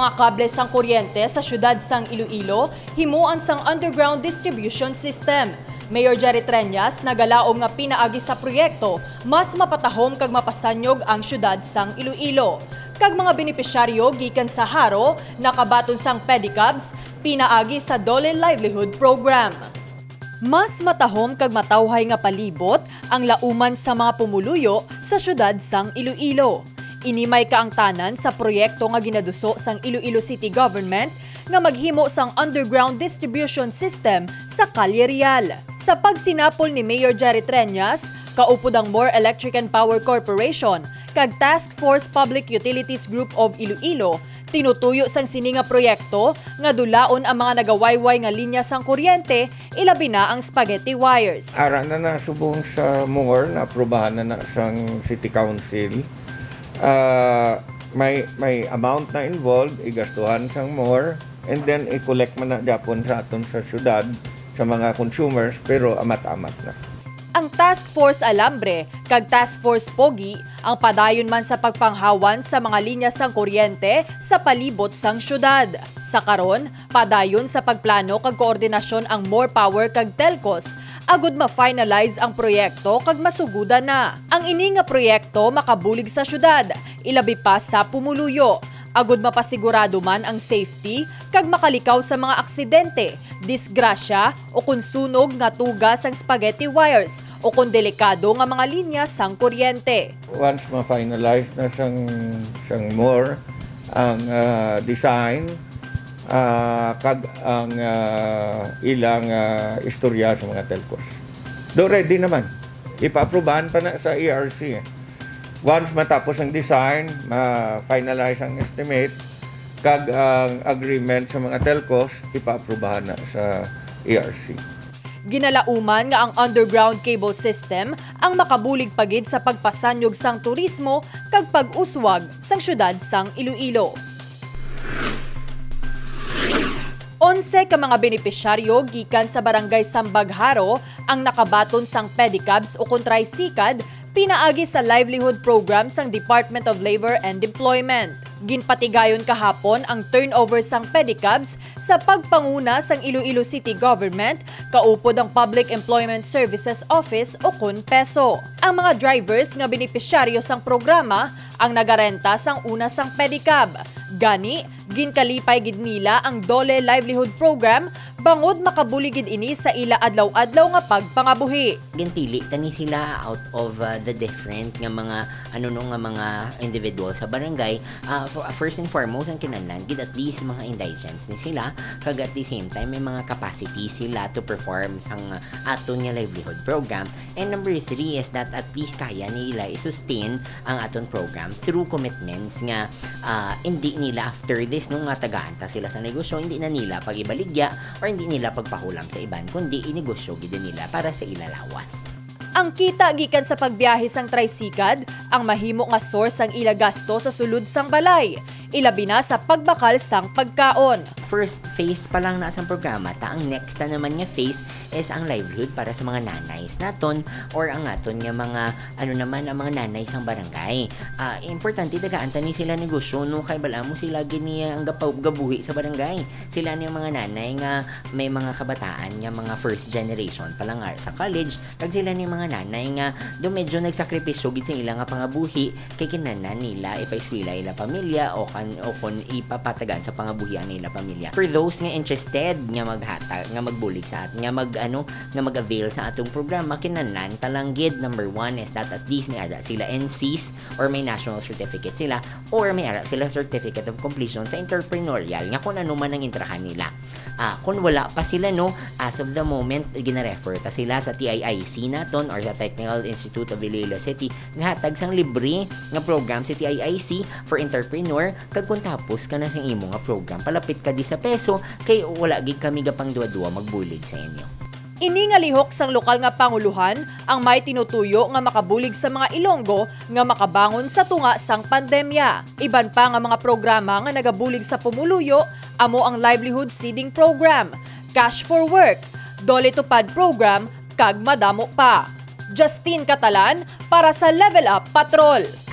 mga kable sang kuryente sa syudad sang Iloilo himuan sang underground distribution system. Mayor Jerry Treñas nagalaom nga pinaagi sa proyekto mas mapatahom kag mapasanyog ang syudad sang Iloilo. Kag mga benepisyaryo gikan sa Haro nakabaton sang pedicabs pinaagi sa Dole Livelihood Program. Mas matahom kag matawhay nga palibot ang lauman sa mga pumuluyo sa syudad sang Iloilo. Inimay kaangtanan sa proyekto nga ginaduso sang Iloilo City Government nga maghimo sang underground distribution system sa Calle Real. Sa pagsinapol ni Mayor Jerry Treñas, kaupod ang More Electric and Power Corporation kag Task Force Public Utilities Group of Iloilo, tinutuyo sang sini nga proyekto nga dulaon ang mga nagawayway nga linya sang kuryente, ilabi na ang spaghetti wires. Ara na subong sa More na aprobahan na sang City Council. May amount na involved, igastuhan sang More, and then i-collect man na Japon sa aton sa syudad sa mga consumers, pero amat-amat na. Ang Task Force Alambre kag Task Force Pogi ang padayon man sa pagpanghawan sa mga linya sang kuryente sa palibot sang syudad. Sa karon, padayon sa pagplano kag koordinasyon ang More Power kag Telcos agud ma-finalize ang proyekto kag masugudan na. Ang ini nga proyekto makabulig sa syudad, ilabi pa sa pumuluyo. Agud mapasigurado man ang safety kag makalikaw sa mga aksidente, disgrasya o kung sunog nga tugas ang spaghetti wires o kung delikado nga mga linya sang kuryente. Once ma-finalize na sang More ang design kag ang ilang istorya sa mga telcos. Do ready naman. Ipa-aprobahan pa na sa ERC. Once matapos ang design, ma-finalize ang estimate, kag ang agreement sa mga telcos, ipa-aprobahan na sa ERC. Ginalauman nga ang underground cable system ang makabulig pagid sa pagpasanyog sang turismo kag pag-uswag sang syudad sang Iloilo. 11 ka mga benepisyaryo gikan sa barangay Sambagharo ang nakabaton sang pedicabs o kontraysikad pinaagi sa livelihood program sang Department of Labor and Employment. Ginpatigayon kahapon ang turnover sang pedicabs sa pagpanguna sang Iloilo City Government, kaupod ang Public Employment Services Office o KUNPESO. Ang mga drivers nga benepisyaryo sang programa ang nagarenta sang una sang pedicab. Gani, ginkalipay gid nila ang Dole Livelihood Program bangod makabuligid ini sa ila adlaw-adlaw nga pagpangabuhi. Ginpili tani sila out of the different nga mga nga mga individual sa barangay. First and foremost ang kinahanglan gid at least mga indigents ni sila kag at the same time may mga capacity sila to perform sang aton nga livelihood program. And number 3 is that at least kaya nila i-sustain ang aton program through commitments nga hindi nila after this nung nga tagaanta sila sa negosyo, hindi na nila pagibaligya or hindi nila pagpahulam sa iban kundi inegosyo gid nila para sa ilalawas. Ang kita gikan sa pagbiyahe sang tricycad ang mahimo nga source ang ila gasto sa sulod sang balay, ilabi na sa pagbakal sang pagkaon. First phase pa lang na sa programa, ang next na naman nga phase is ang livelihood para sa mga nanays naton or ang aton nga mga ang mga nanay sang barangay. Importante tagaanta ni sila negosyo no kay bala mo sila gini ang gabuhi sa barangay. Sila ni mga nanay nga may mga kabataan nga mga first generation pa lang sa college, kag sila ni mga nanay nga do medyo nagsakripisyo gid sa ilang nga pangabuhi kay kinahanglan nila ipaeskwela ila pamilya o kon ipapatagan sa pangabuhian nila pamilya. For those nga interested nga maghatag nga magbulig sa at nga mag-avail sa atong programa, kinahanglan talang gid number 1 is that at least may ara sila NCs or may national certificate sila or may ara sila certificate of completion sa entrepreneurial nga kung ano man ang intrahan nila. Kung wala pa sila as of the moment gina-refer ta sila sa TIIC naton or sa Technical Institute of Iloilo City nga hatag sang libre nga program sa TIIC for entrepreneur kag kung tapos ka na sang imo nga program palapit ka di sa peso kay wala gid kami gapang duwa-duwa magbulig sa inyo. Ini nga lihok sang lokal nga panguluhan ang may tinutuyo nga makabulig sa mga Ilonggo nga makabangon sa tunga sang pandemya. Iban pa nga mga programa nga nagabulig sa pumuluyo amo ang Livelihood Seeding Program, Cash for Work, Dole Tupad Program kag madamo pa. Justine Catalan para sa Level Up Patrol.